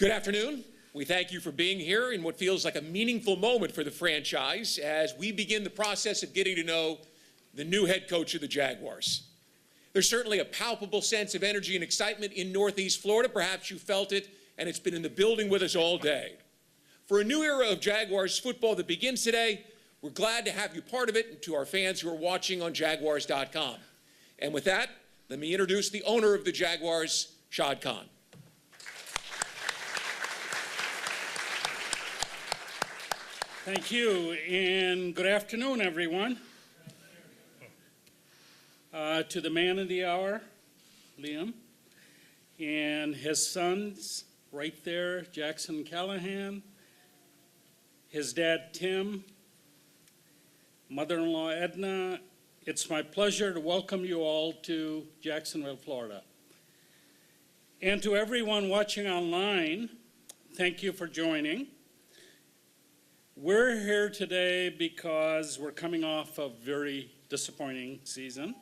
Good afternoon. We thank you for being here in what feels like a meaningful moment for the franchise as we begin the process of getting to know the new head coach of the Jaguars. There's certainly a palpable sense of energy and excitement in Northeast Florida. Perhaps you felt it, and it's been in the building with us all day. For a new era of Jaguars football that begins today, we're glad to have you part of it, and to our fans who are watching on Jaguars.com. And with that, let me introduce the owner of the Jaguars, Shad Khan. Thank you, and good afternoon, everyone. To the man of the hour, Liam, and his sons right there, Jackson Callahan, his dad, Tim, mother-in-law, Edna. It's my pleasure to welcome you all to Jacksonville, Florida. And to everyone watching online, thank you for joining. We're here today because we're coming off a very disappointing season.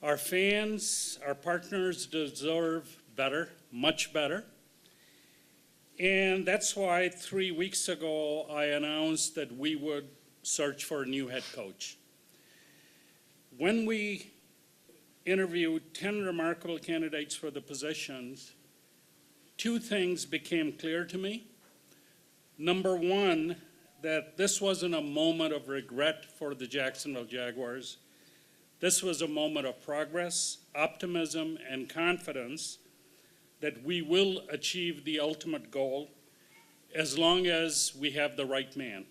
Our fans, our partners deserve better, much better. And that's why 3 weeks ago I announced that we would search for a new head coach. When we interviewed 10 remarkable candidates for the positions, two things became clear to me. Number one, that this wasn't a moment of regret for the Jacksonville Jaguars. This was a moment of progress, optimism, and confidence that we will achieve the ultimate goal as long as we have the right man.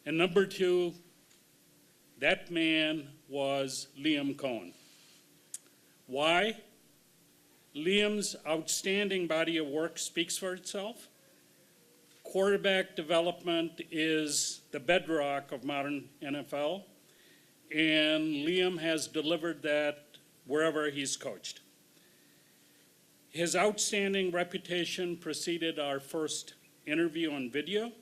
And number two, that man was Liam Coen. Why? Liam's outstanding body of work speaks for itself. Quarterback development is the bedrock of modern NFL, and Liam has delivered that wherever he's coached. His outstanding reputation preceded our first interview on video,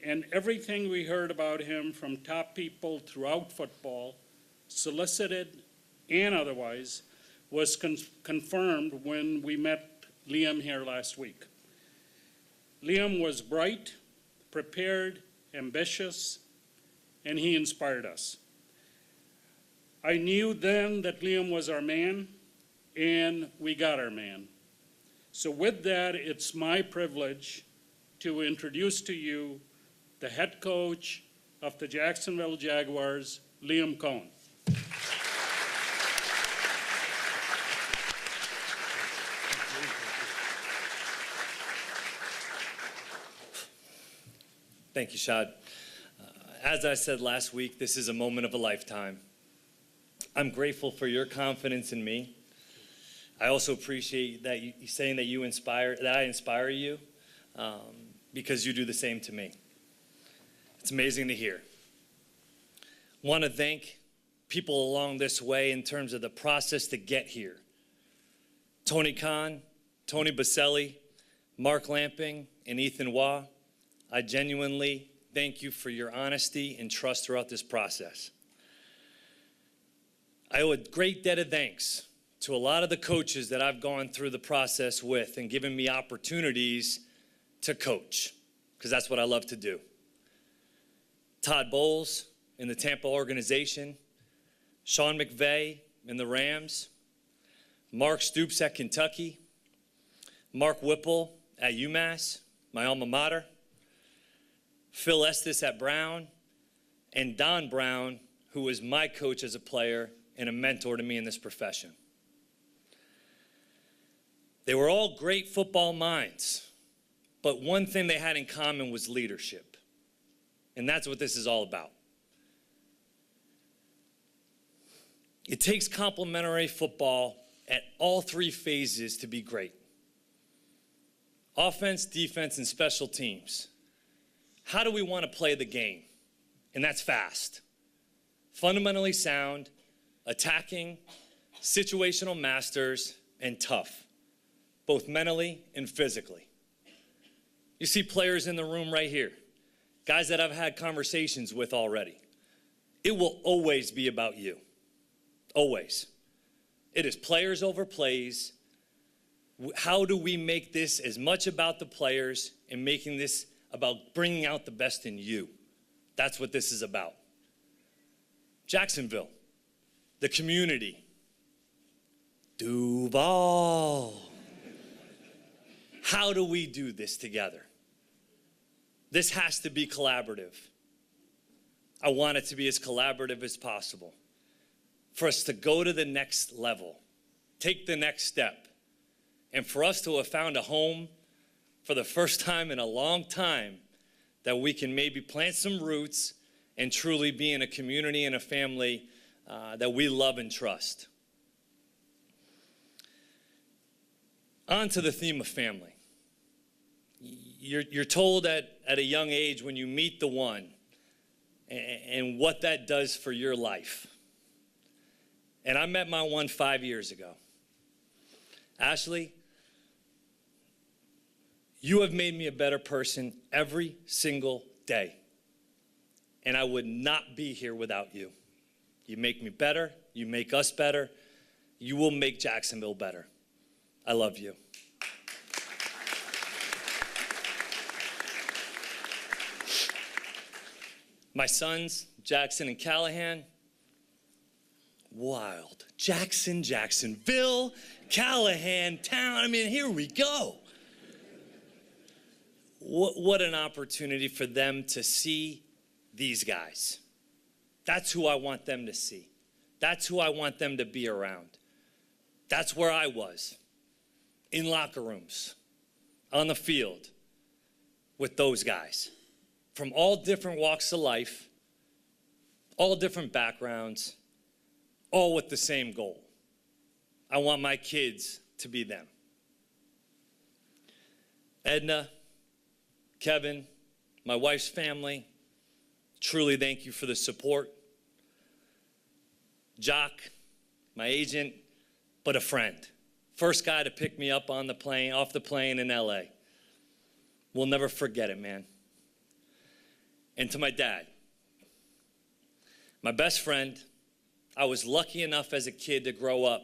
and everything we heard about him from top people throughout football, solicited and otherwise, was confirmed when we met Liam here last week. Liam was bright, prepared, ambitious, and he inspired us. I knew then that Liam was our man, and we got our man. So with that, it's my privilege to introduce to you the head coach of the Jacksonville Jaguars, Liam Coen. Thank you, Shad. As I said last week, this is a moment of a lifetime. I'm grateful for your confidence in me. I also appreciate that you saying that I inspire you, because you do the same to me. It's amazing to hear. Want to thank people along this way in terms of the process to get here. Tony Khan, Tony Baselli, Mark Lamping, and Ethan Waugh. I genuinely thank you for your honesty and trust throughout this process. I owe a great debt of thanks to a lot of the coaches that I've gone through the process with and given me opportunities to coach, because that's what I love to do. Todd Bowles in the Tampa organization, Sean McVay in the Rams, Mark Stoops at Kentucky, Mark Whipple at UMass, my alma mater, Phil Estes at Brown, and Don Brown, who was my coach as a player and a mentor to me in this profession. They were all great football minds, but one thing they had in common was leadership. And that's what this is all about. It takes complementary football at all three phases to be great. Offense, defense, and special teams. How do we want to play the game? And that's fast. Fundamentally sound, attacking, situational masters, and tough, both mentally and physically. You see players in the room right here, guys that I've had conversations with already. It will always be about you. Always. It is players over plays, How do we make this as much about the players and making this about bringing out the best in you? That's what this is about. Jacksonville, the community, Duval. How do we do this together? This has to be collaborative. I want it to be as collaborative as possible for us to go to the next level, take the next step, and for us to have found a home for the first time in a long time that we can maybe plant some roots and truly be in a community and a family that we love and trust. On to the theme of family. You're told at a young age when you meet the one and what that does for your life. And I met my one 5 years ago. Ashley, you have made me a better person every single day. And I would not be here without you. You make me better. You make us better. You will make Jacksonville better. I love you. My sons, Jackson and Callahan, wild. Jackson, Jacksonville, Callahan, town. I mean, here we go. What an opportunity for them to see these guys. That's who I want them to see. That's who I want them to be around. That's where I was, in locker rooms, on the field, with those guys. From all different walks of life, all different backgrounds, all with the same goal. I want my kids to be them. Edna, Kevin, my wife's family, truly thank you for the support. Jock, my agent, but a friend. First guy to pick me up on the plane, off the plane in LA. We'll never forget it, man. And to my dad, my best friend, I was lucky enough as a kid to grow up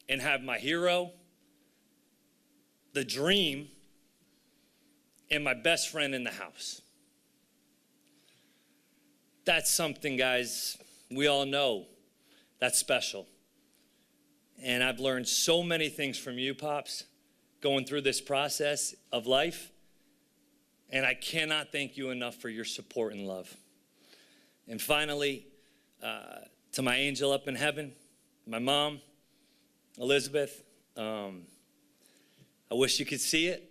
and have my hero, the dream, and my best friend in the house. That's something, guys, we all know that's special. And I've learned so many things from you, Pops, going through this process of life. And I cannot thank you enough for your support and love. And finally, to my angel up in heaven, my mom, Elizabeth, I wish you could see it.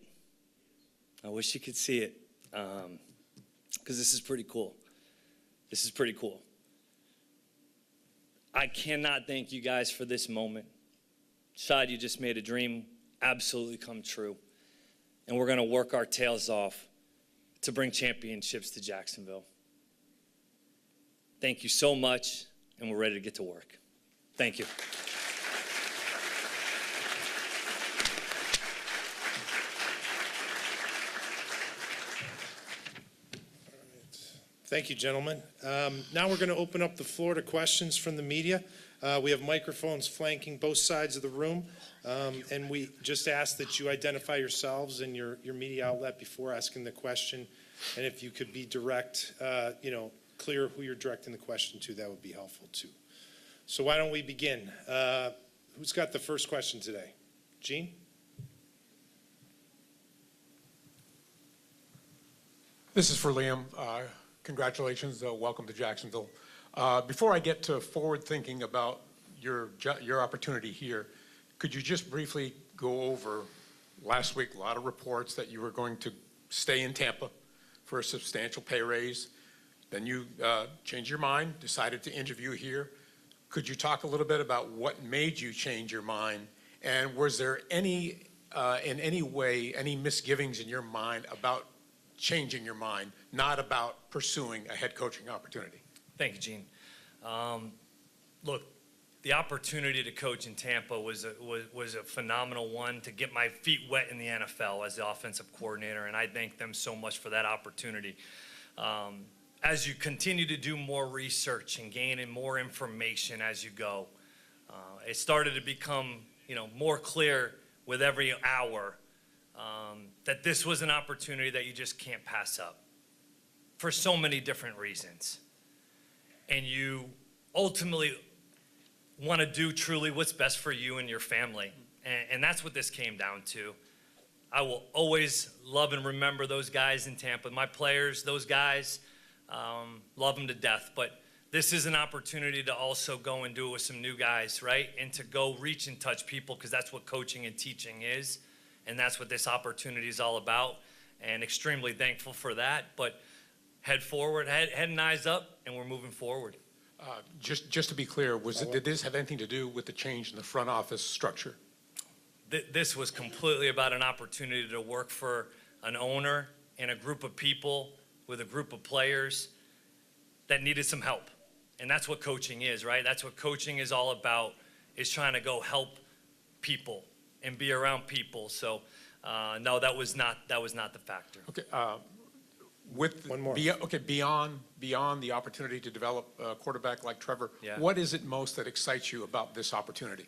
I wish you could see it, because this is pretty cool. This is pretty cool. I cannot thank you guys for this moment. Shad, you just made a dream absolutely come true. And we're going to work our tails off to bring championships to Jacksonville. Thank you so much, and we're ready to get to work. Thank you. Thank you, gentlemen. Now we're going to open up the floor to questions from the media. We have microphones flanking both sides of the room, and we just ask that you identify yourselves and your media outlet before asking the question. And if you could be direct, clear who you're directing the question to, that would be helpful too. So why don't we begin? Who's got the first question today? Gene? This is for Liam. Congratulations, welcome to Jacksonville. Before I get to forward thinking about your opportunity here, could you just briefly go over, last week, a lot of reports that you were going to stay in Tampa for a substantial pay raise. Then you changed your mind, decided to interview here. Could you talk a little bit about what made you change your mind? And was there any, in any way, any misgivings in your mind about changing your mind, not about pursuing a head coaching opportunity? Thank you, Gene. Look, the opportunity to coach in Tampa was a phenomenal one, to get my feet wet in the NFL as the offensive coordinator, and I thank them so much for that opportunity. As you continue to do more research and gaining more information as you go, it started to become more clear with every hour that this was an opportunity that you just can't pass up for so many different reasons. And you ultimately want to do truly what's best for you and your family. And that's what this came down to. I will always love and remember those guys in Tampa. My players, those guys, love them to death. But this is an opportunity to also go and do it with some new guys, right? And to go reach and touch people, because that's what coaching and teaching is. And that's what this opportunity is all about. And extremely thankful for that. But head forward, head and eyes up, and we're moving forward. Just to be clear, did this have anything to do with the change in the front office structure? This was completely about an opportunity to work for an owner and a group of people with a group of players that needed some help. And that's what coaching is, right? That's what coaching is all about, is trying to go help people and be around people. So, no, that was not the factor. Okay. One more. Beyond the opportunity to develop a quarterback like Trevor, Yeah. what is it most that excites you about this opportunity?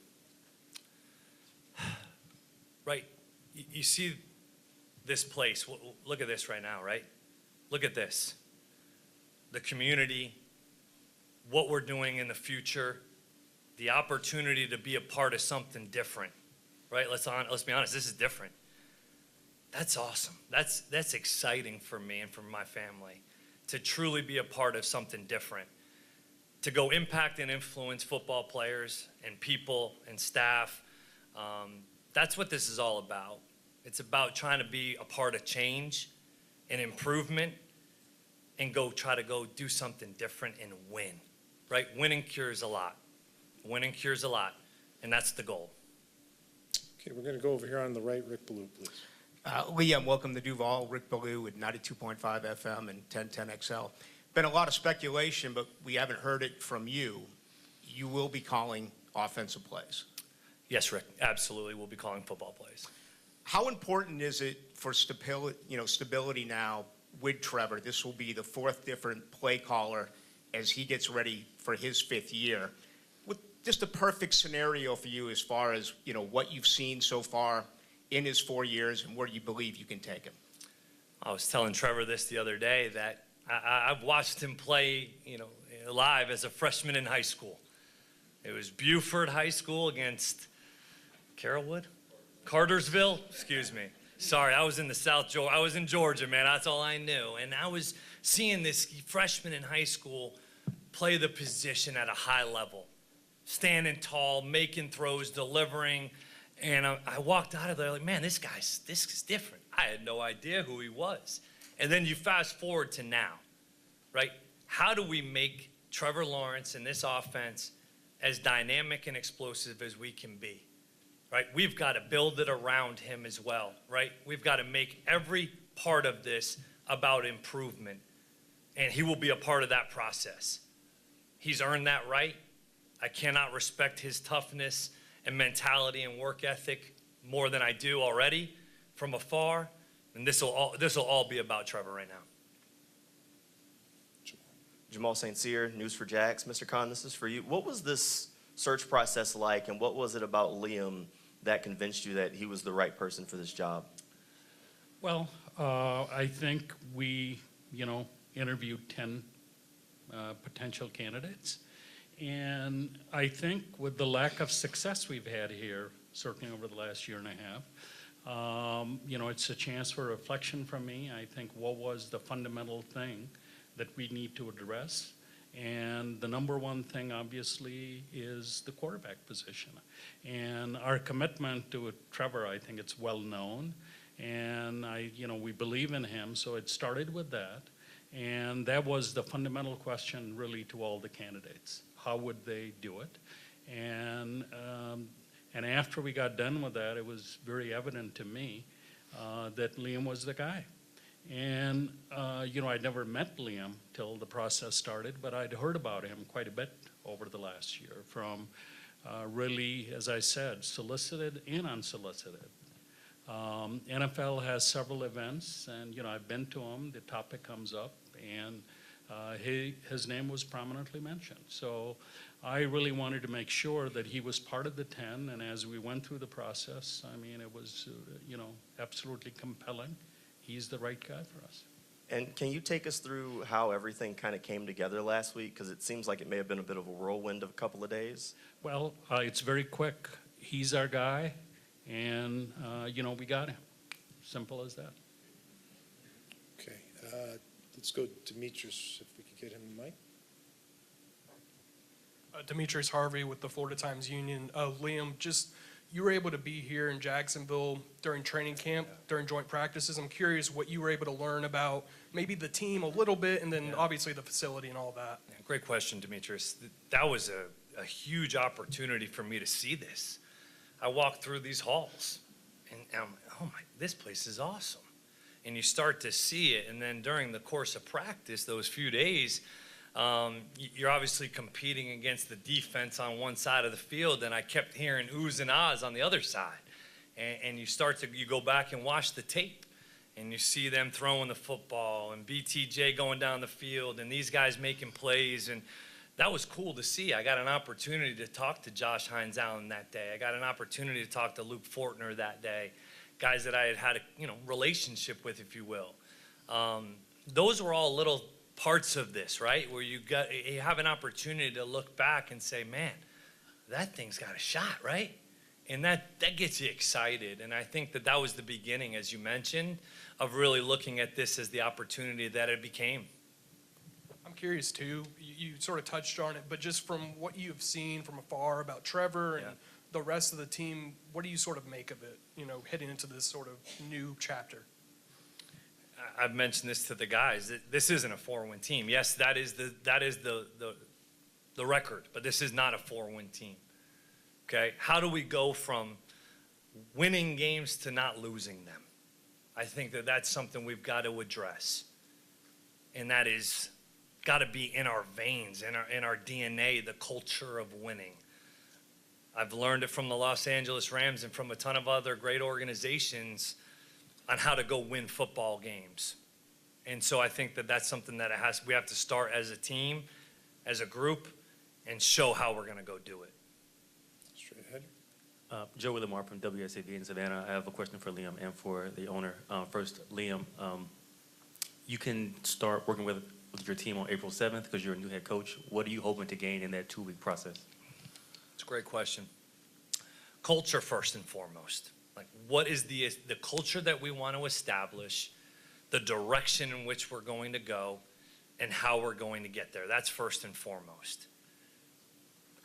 Right. You see this place. Look at this right now, right? Look at this. The community, what we're doing in the future, the opportunity to be a part of something different, right? Let's be honest, this is different. That's awesome. That's exciting for me and for my family, to truly be a part of something different, to go impact and influence football players and people and staff. That's what this is all about. It's about trying to be a part of change and improvement and try to go do something different and win, right? Winning cures a lot. Winning cures a lot, and that's the goal. Okay, we're going to go over here on the right. Rick Ballou, please. Liam, welcome to Duval. Rick Ballou with 92.5 FM and 1010 XL. Been a lot of speculation, but we haven't heard it from you. You will be calling offensive plays. Yes, Rick, absolutely. We'll be calling football plays. How important is it for stability now with Trevor? This will be the fourth different play caller as he gets ready for his fifth year. With just a perfect scenario for you as far as, what you've seen so far in his 4 years and where you believe you can take him. I was telling Trevor this the other day, that I've watched him play, live as a freshman in high school. It was Buford High School against Cartersville, excuse me. Sorry, I was in I was in Georgia, man. That's all I knew. And I was seeing this freshman in high school play the position at a high level, standing tall, making throws, delivering. And I walked out of there like, man, this is different. I had no idea who he was. And then you fast forward to now, right? How do we make Trevor Lawrence and this offense as dynamic and explosive as we can be, right? We've got to build it around him as well, right? We've got to make every part of this about improvement, and he will be a part of that process. He's earned that right. I cannot respect his toughness and mentality and work ethic more than I do already from afar, and this will all be about Trevor right now. Jamal St. Cyr, News for Jax. Mr. Coen, this is for you. What was this search process like, and what was it about Liam that convinced you that he was the right person for this job? Well, I think we, interviewed 10 potential candidates. And I think with the lack of success we've had here, certainly over the last year and a half, it's a chance for reflection from me. I think what was the fundamental thing that we need to address? And the number one thing, obviously, is the quarterback position. And our commitment to Trevor, I think it's well known. And we believe in him, so it started with that. And that was the fundamental question, really, to all the candidates. How would they do it? And after we got done with that, it was very evident to me that Liam was the guy. And, I'd never met Liam till the process started, but I'd heard about him quite a bit over the last year from really, as I said, solicited and unsolicited. NFL has several events, and, I've been to them. The topic comes up, and his name was prominently mentioned. So I really wanted to make sure that he was part of the 10, and as we went through the process, I mean, it was, absolutely compelling. He's the right guy for us. And can you take us through how everything kind of came together last week? Because it seems like it may have been a bit of a whirlwind of a couple of days. Well, it's very quick. He's our guy, and, we got him. Simple as that. Okay, let's go to Demetrius, if we could get him the mic. Demetrius Harvey with the Florida Times Union. Liam, you were able to be here in Jacksonville during training camp, during joint practices. I'm curious what you were able to learn about maybe the team a little bit, and then obviously the facility and all that. Yeah, great question, Demetrius. That was a huge opportunity for me to see this. I walked through these halls, and I'm like, oh my, this place is awesome. And you start to see it, and then during the course of practice, those few days, you're obviously competing against the defense on one side of the field, and I kept hearing oohs and ahs on the other side. And you go back and watch the tape, and you see them throwing the football, and BTJ going down the field, and these guys making plays, and that was cool to see. I got an opportunity to talk to Josh Hines Allen that day. I got an opportunity to talk to Luke Fortner that day, guys that I had a relationship with, if you will. Those were all little parts of this, right? Where you have an opportunity to look back and say, man, that thing's got a shot, right? And that gets you excited. And I think that was the beginning, as you mentioned, of really looking at this as the opportunity that it became. I'm curious too, you sort of touched on it, but just from what you've seen from afar about Trevor and the rest of the team, what do you sort of make of it, heading into this sort of new chapter? I've mentioned this to the guys. This isn't a 4-win team. Yes, that is the record, but this is not a 4-win team. Okay? How do we go from winning games to not losing them? I think that's something we've got to address. And that is got to be in our veins, in our DNA, the culture of winning. I've learned it from the Los Angeles Rams and from a ton of other great organizations on how to go win football games. And so I think that's something that we have to start as a team, as a group, and show how we're going to go do it. Straight ahead. Joe Willimar from WSAV in Savannah. I have a question for Liam and for the owner. First, Liam, you can start working with your team on April 7th because you're a new head coach. What are you hoping to gain in that 2-week process? It's a great question. Culture first and foremost. Like, what is the culture that we want to establish, the direction in which we're going to go, and how we're going to get there? That's first and foremost.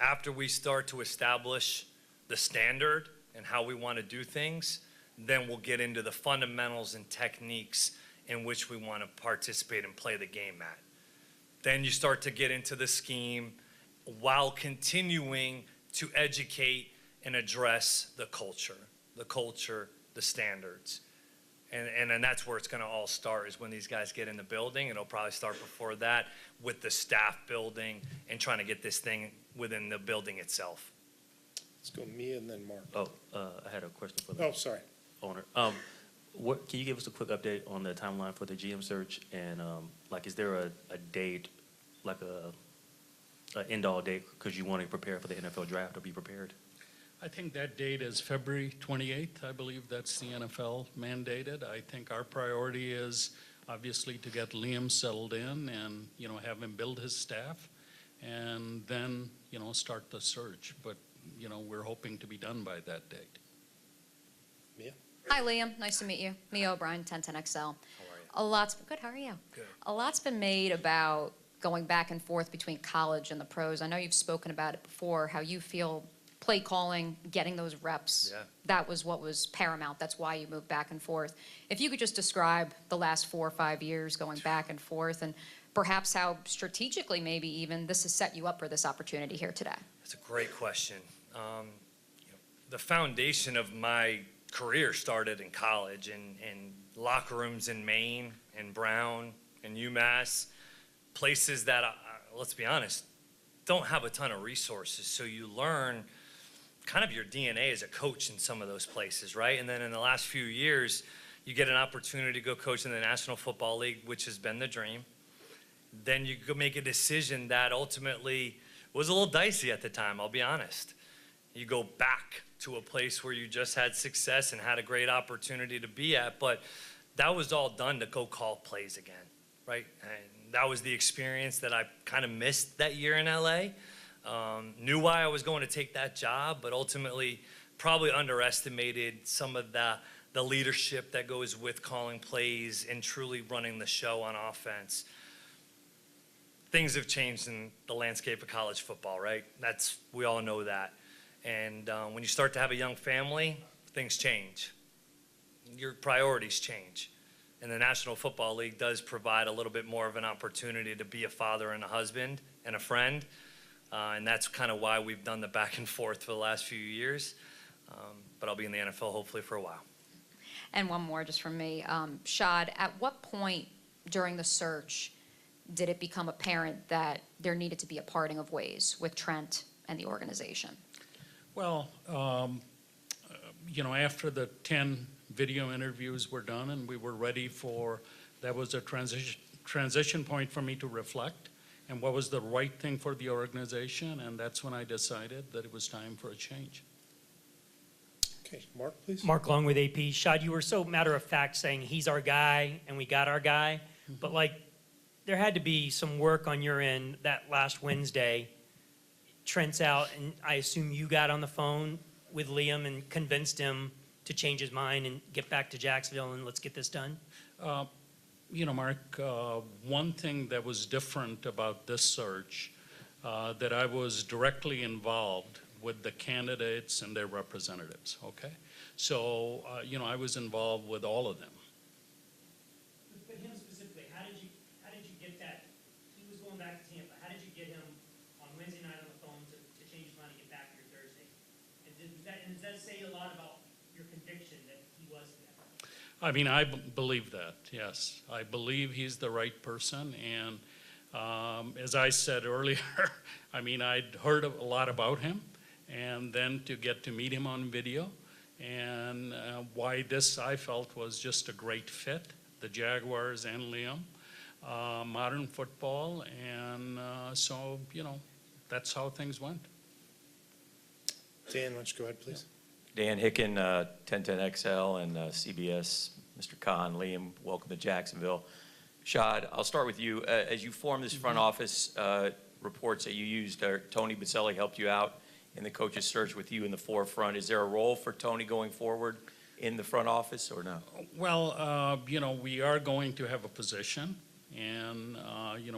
After we start to establish the standard and how we want to do things, then we'll get into the fundamentals and techniques in which we want to participate and play the game at. Then you start to get into the scheme while continuing to educate and address the culture, the standards. And that's where it's going to all start, is when these guys get in the building. It'll probably start before that with the staff building and trying to get this thing within the building itself. Let's go Mia and then Mark. I had a question for the Sorry. owner. Can you give us a quick update on the timeline for the GM search? And is there a date, like an end-all date, because you want to prepare for the NFL draft or be prepared? I think that date is February 28th. I believe that's the NFL mandated. I think our priority is obviously to get Liam settled in and, have him build his staff and then, start the search. But, we're hoping to be done by that date. Mia? Hi, Liam. Nice to meet you. Mia O'Brien, 1010XL. How are you? Good, how are you? Good. A lot's been made about going back and forth between college and the pros. I know you've spoken about it before, how you feel play calling, getting those reps, that was what was paramount. That's why you moved back and forth. If you could just describe the last 4 or 5 years going back and forth, and perhaps how strategically maybe even this has set you up for this opportunity here today. That's a great question. The foundation of my career started in college, in locker rooms in Maine and Brown and UMass, places that, let's be honest, don't have a ton of resources. So you learn kind of your DNA as a coach in some of those places, right? And then in the last few years, you get an opportunity to go coach in the National Football League, which has been the dream. then you go make a decision that ultimately was a little dicey at the time, I'll be honest. You go back to a place where you just had success and had a great opportunity to be at, but that was all done to go call plays again, right? And that was the experience that I kind of missed that year in LA. Knew why I was going to take that job, but ultimately probably underestimated some of the leadership that goes with calling plays and truly running the show on offense. Things have changed in the landscape of college football, right? We all know that. And when you start to have a young family, things change. Your priorities change. And the National Football League does provide a little bit more of an opportunity to be a father and a husband and a friend. And that's kind of why we've done the back and forth for the last few years. But I'll be in the NFL hopefully for a while. And one more just from me. Shad, at what point during the search did it become apparent that there needed to be a parting of ways with Trent and the organization? Well, after the 10 video interviews were done and we were ready that was a transition point for me to reflect and what was the right thing for the organization, and that's when I decided that it was time for a change. Okay, Mark, please. Mark Long with AP. Shad, you were so matter-of-fact saying he's our guy and we got our guy, but there had to be some work on your end that last Wednesday. Trent's out, and I assume you got on the phone with Liam and convinced him to change his mind and get back to Jacksonville and let's get this done? Mark, one thing that was different about this search, that I was directly involved with the candidates and their representatives, okay? So, I was involved with all of them. But him specifically, how did you get that? He was going back to Tampa. How did you get him on Wednesday night on the phone to change his mind and get back here Thursday? And does that say a lot about your conviction that he was that? I mean, I believe that, yes. I believe he's the right person, and as I said earlier, I mean, I'd heard a lot about him, and then to get to meet him on video, and why this I felt was just a great fit, the Jaguars and Liam, modern football, and so, that's how things went. Dan, why don't you go ahead, please? Dan Hicken, 1010XL and CBS. Mr. Coen, Liam, welcome to Jacksonville. Shad, I'll start with you. As you formed this front office, reports that you used, Tony Baselli helped you out in the coach's search with you in the forefront. Is there a role for Tony going forward in the front office or no? Well, we are going to have a position, and,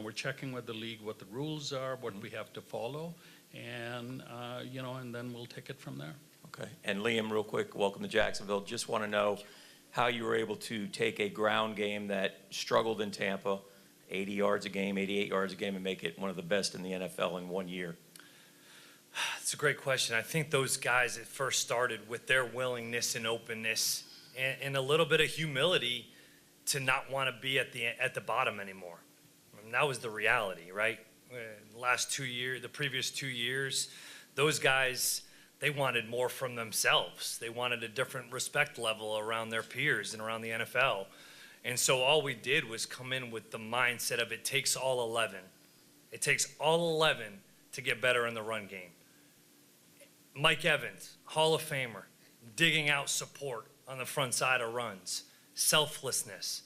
we're checking with the league what the rules are, what we have to follow, and, and then we'll take it from there. Okay. And Liam, real quick, welcome to Jacksonville. Just want to know how you were able to take a ground game that struggled in Tampa, 80 yards a game, 88 yards a game, and make it one of the best in the NFL in 1 year. It's a great question. I think those guys that first started with their willingness and openness and a little bit of humility to not want to be at the bottom anymore. I mean, that was the reality, right? The previous 2 years, those guys, they wanted more from themselves. They wanted a different respect level around their peers and around the NFL. And so all we did was come in with the mindset of it takes all 11. It takes all 11 to get better in the run game. Mike Evans, Hall of Famer, digging out support on the front side of runs, selflessness,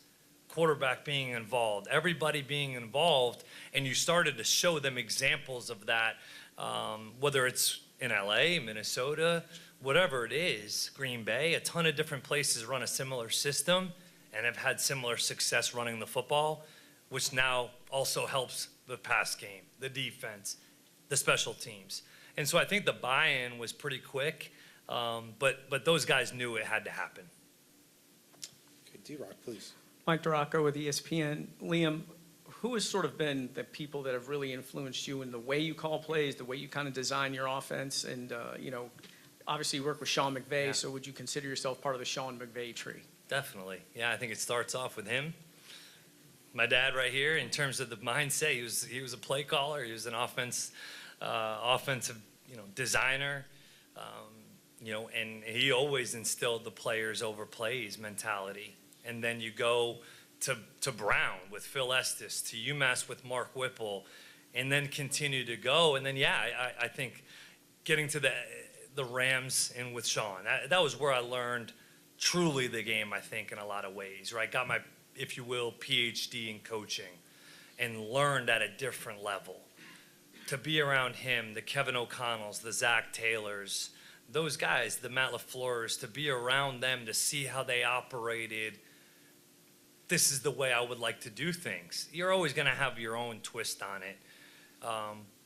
quarterback being involved, everybody being involved, and you started to show them examples of that, whether it's in LA, Minnesota, whatever it is, Green Bay, a ton of different places run a similar system and have had similar success running the football, which now also helps the pass game, the defense, the special teams. And so I think the buy-in was pretty quick, but those guys knew it had to happen. Okay, D-Rock, please. Mike DeRocco with ESPN. Liam, who has sort of been the people that have really influenced you in the way you call plays, the way you kind of design your offense? And, obviously you work with Sean McVay, so would you consider yourself part of the Sean McVay tree? Definitely. Yeah, I think it starts off with him. My dad right here, in terms of the mindset, he was a play caller. He was an offensive, designer, and he always instilled the players over plays mentality. And then you go to Brown with Phil Estes, to UMass with Mark Whipple, and then continue to go. And then, I think getting to the Rams and with Sean, that was where I learned truly the game, I think, in a lot of ways, right? Got my, if you will, PhD in coaching and learned at a different level. To be around him, the Kevin O'Connells, the Zach Taylors, those guys, the Matt LaFleurs, to be around them, to see how they operated, this is the way I would like to do things. You're always going to have your own twist on it.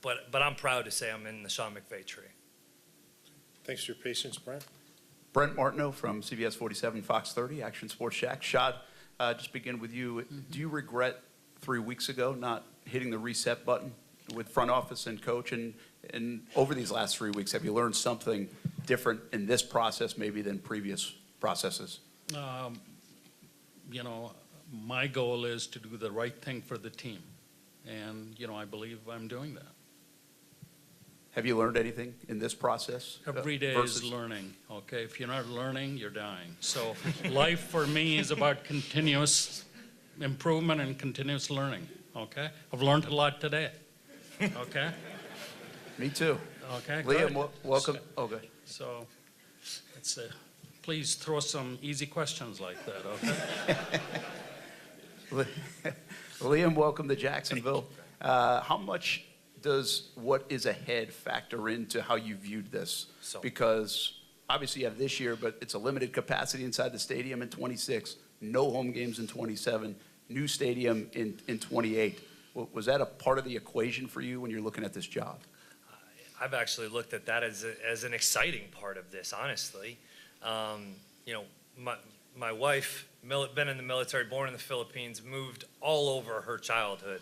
But I'm proud to say I'm in the Sean McVay tree. Thanks for your patience, Brent. Brent Martineau from CBS 47, Fox 30, Action Sports Shack. Shad, just begin with you. Do you regret 3 weeks ago not hitting the reset button with front office and coach? And over these last 3 weeks, have you learned something different in this process maybe than previous processes? You know, my goal is to do the right thing for the team. And, you know, I believe I'm doing that. Have you learned anything in this process? Every day versus- is learning, okay? If you're not learning, you're dying. So life for me is about continuous improvement and continuous learning, okay? I've learned a lot today, okay? Me too. Okay, Liam, good. welcome. Oh, good. So it's please throw some easy questions like that, okay? Liam, welcome to Jacksonville. How much does what is ahead factor into how you viewed this? Because obviously you have this year, but it's a limited capacity inside the stadium in 26, no home games in 27, new stadium in 28. Was that a part of the equation for you when you're looking at this job? I've actually looked at that as an exciting part of this, honestly. You know, my wife, been in the military, born in the Philippines, moved all over her childhood.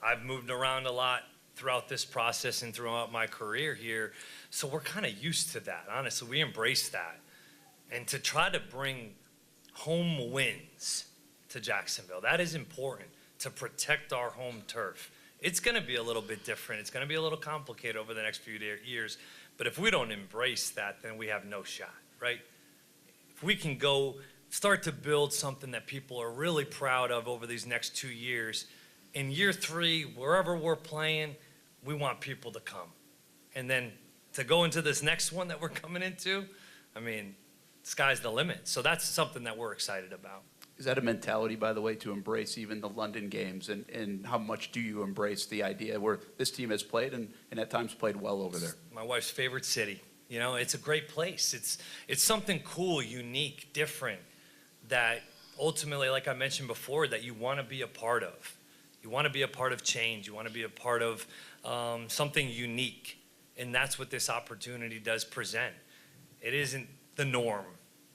I've moved around a lot throughout this process and throughout my career here. So we're kind of used to that, honestly. We embrace that. And to try to bring home wins to Jacksonville, that is important, to protect our home turf. It's going to be a little bit different. It's going to be a little complicated over the next few years. But if we don't embrace that, then we have no shot, right? If we can go start to build something that people are really proud of over these next 2 years, in year 3, wherever we're playing, we want people to come. And then to go into this next one that we're coming into, I mean, sky's the limit. So that's something that we're excited about. Is that a mentality, by the way, to embrace even the London games? And how much do you embrace the idea where this team has played and at times played well over there? My wife's favorite city. You know, it's a great place. It's something cool, unique, different that ultimately, like I mentioned before, that you want to be a part of. You want to be a part of change. You want to be a part of something unique. And that's what this opportunity does present. It isn't the norm.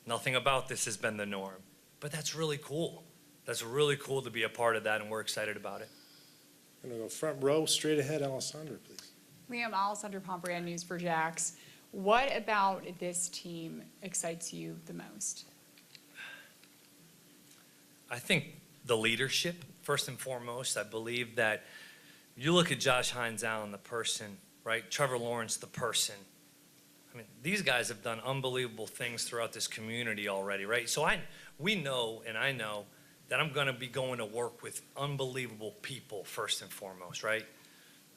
Nothing about this has been the norm. But that's really cool. That's really cool to be a part of that, and we're excited about it. I'm going to go front row, straight ahead, Alessandra, please. Liam, Alessandra Pompria, News for Jax. What about this team excites you the most? I think the leadership, first and foremost. I believe that you look at Josh Hines Allen, the person, right? Trevor Lawrence, the person. I mean, these guys have done unbelievable things throughout this community already, right? So we know, and I know, that I'm going to be going to work with unbelievable people first and foremost, right?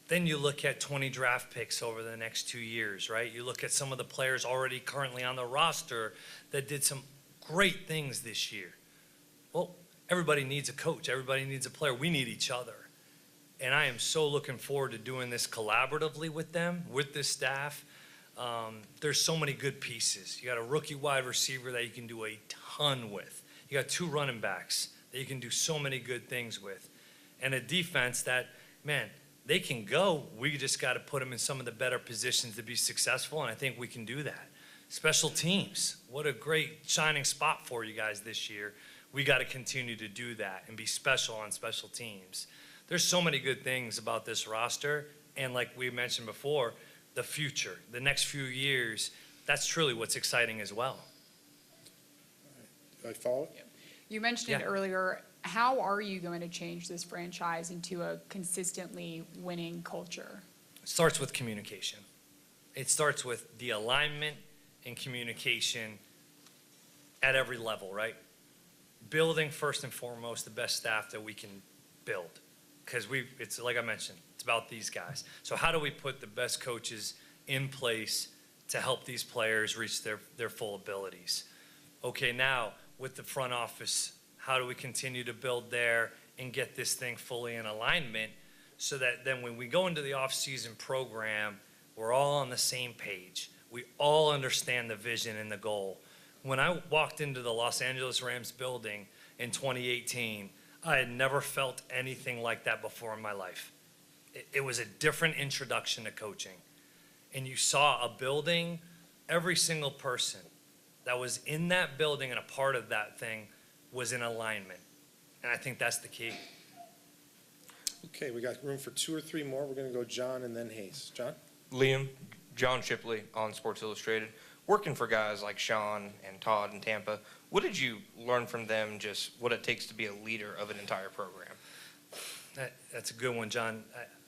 Then you look at 20 draft picks over the next 2 years, right? You look at some of the players already currently on the roster that did some great things this year. Well, everybody needs a coach. Everybody needs a player. We need each other. And I am so looking forward to doing this collaboratively with them, with this staff. There's so many good pieces. You got a rookie wide receiver that you can do a ton with. You got 2 running backs that you can do so many good things with. And a defense that, man, they can go. We just got to put them in some of the better positions to be successful, and I think we can do that. Special teams, what a great shining spot for you guys this year. We got to continue to do that and be special on special teams. There's so many good things about this roster, and like we mentioned before, the future, the next few years, that's truly what's exciting as well. Do I follow? You mentioned it earlier. How are you going to change this franchise into a consistently winning culture? It starts with communication. It starts with the alignment and communication at every level, right? building first and foremost the best staff that we can build. Because it's like I mentioned, it's about these guys. So how do we put the best coaches in place to help these players reach their full abilities? Okay, now with the front office, how do we continue to build there and get this thing fully in alignment so that then when we go into the off-season program, we're all on the same page. We all understand the vision and the goal. When I walked into the Los Angeles Rams building in 2018, I had never felt anything like that before in my life. It was a different introduction to coaching. And you saw a building, every single person that was in that building and a part of that thing was in alignment. And I think that's the key. Okay, we got room for 2 or 3 more. We're going to go John and then Hayes. John? Liam, John Shipley on Sports Illustrated. Working for guys like Sean and Todd in Tampa, what did you learn from them, just what it takes to be a leader of an entire program? That's a good one, John.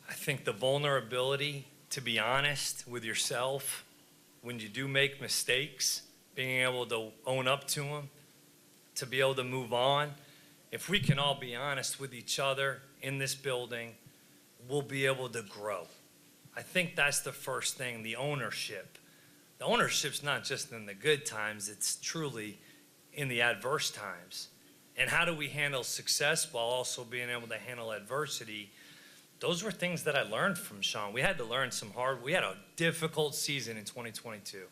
I think the vulnerability to be honest with yourself when you do make mistakes, being able to own up to them, to be able to move on. If we can all be honest with each other in this building, we'll be able to grow. I think that's the first thing, the ownership. The ownership's not just in the good times, it's truly in the adverse times. And how do we handle success while also being able to handle adversity? Those were things that I learned from Sean. We had to learn we had a difficult season in 2022.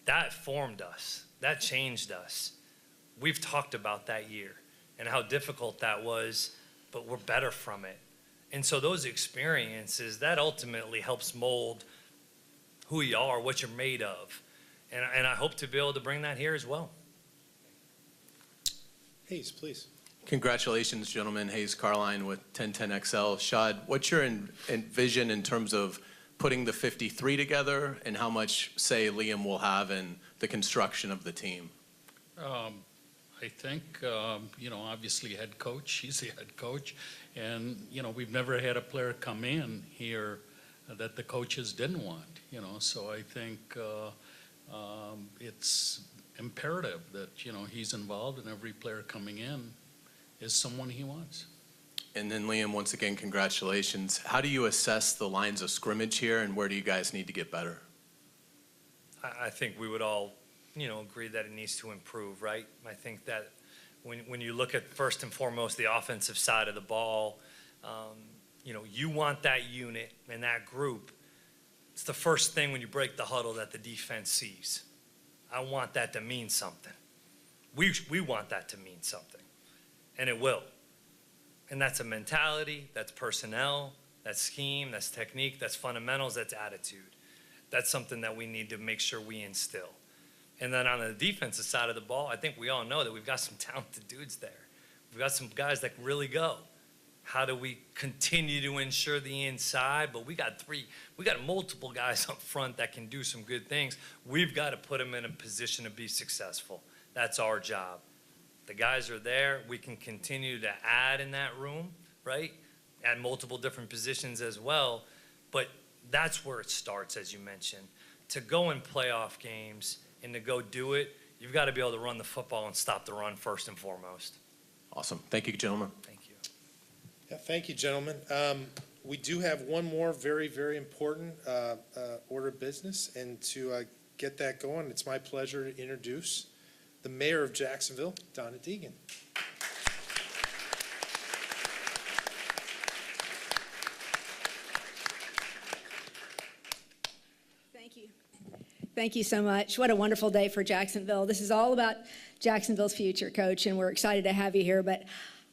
That formed us. That changed us. We've talked about that year and how difficult that was, but we're better from it. And so those experiences, that ultimately helps mold who you are, what you're made of. And I hope to be able to bring that here as well. Hayes, please. Congratulations, gentlemen. Hayes Carline with 1010XL. Shad, what's your vision in terms of putting the 53 together and how much say Liam will have in the construction of the team? I think, obviously head coach, he's the head coach. And, we've never had a player come in here that the coaches didn't want, So I think it's imperative that, he's involved and every player coming in is someone he wants. And then Liam, once again, congratulations. How do you assess the lines of scrimmage here and where do you guys need to get better? I think we would all, agree that it needs to improve, right? I think that when you look at first and foremost the offensive side of the ball, you want that unit and that group. It's the first thing when you break the huddle that the defense sees. I want that to mean something. We want that to mean something, and it will. And that's a mentality, that's personnel, that's scheme, that's technique, that's fundamentals, that's attitude. That's something that we need to make sure we instill. And then on the defensive side of the ball, I think we all know that we've got some talented dudes there. We've got some guys that can really go. How do we continue to ensure the inside? But we got multiple guys up front that can do some good things. We've got to put them in a position to be successful. That's our job. The guys are there. We can continue to add in that room, right? Add multiple different positions as well. But that's where it starts, as you mentioned. To go in playoff games and to go do it, you've got to be able to run the football and stop the run first and foremost. Awesome. Thank you, gentlemen. Thank you. Yeah, thank you, gentlemen. We do have one more very, very important order of business, and to get that going, it's my pleasure to introduce the mayor of Jacksonville, Donna Deegan. Thank you. Thank you so much. What a wonderful day for Jacksonville. This is all about Jacksonville's future, Coach, and we're excited to have you here. But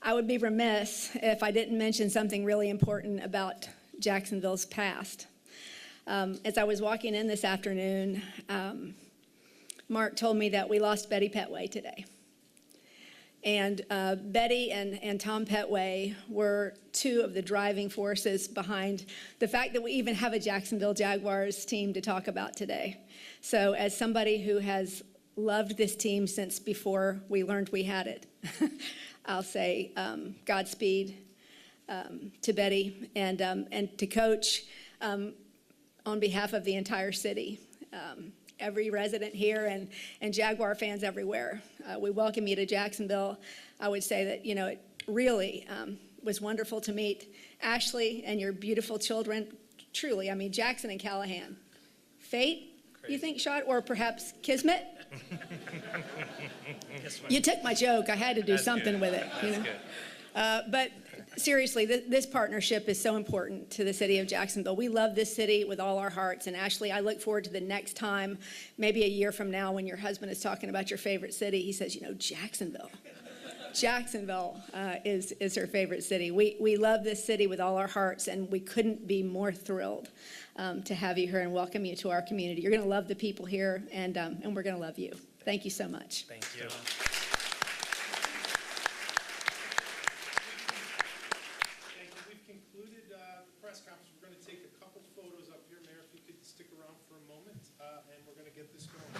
I would be remiss if I didn't mention something really important about Jacksonville's past. As I was walking in this afternoon, Mark told me that we lost Betty Petway today. And Betty and Tom Petway were two of the driving forces behind the fact that we even have a Jacksonville Jaguars team to talk about today. So as somebody who has loved this team since before we learned we had it, I'll say Godspeed to Betty and to Coach on behalf of the entire city. every resident here and Jaguar fans everywhere. We welcome you to Jacksonville. I would say that, it really was wonderful to meet Ashley and your beautiful children. Truly, Jackson and Callahan. Fate, you think, Shot, or perhaps Kismet? You took my joke. I had to do something with it. But seriously, this partnership is so important to the city of Jacksonville. We love this city with all our hearts. And Ashley, I look forward to the next time, maybe a year from now, when your husband is talking about your favorite city. He says, Jacksonville. Jacksonville is her favorite city. We love this city with all our hearts, and we couldn't be more thrilled to have you here and welcome you to our community. You're going to love the people here, and we're going to love you. Thank you so much. Thank you. We've concluded the press conference. We're going to take a couple photos up here. Mayor, if you could stick around for a moment, and we're going to get this going.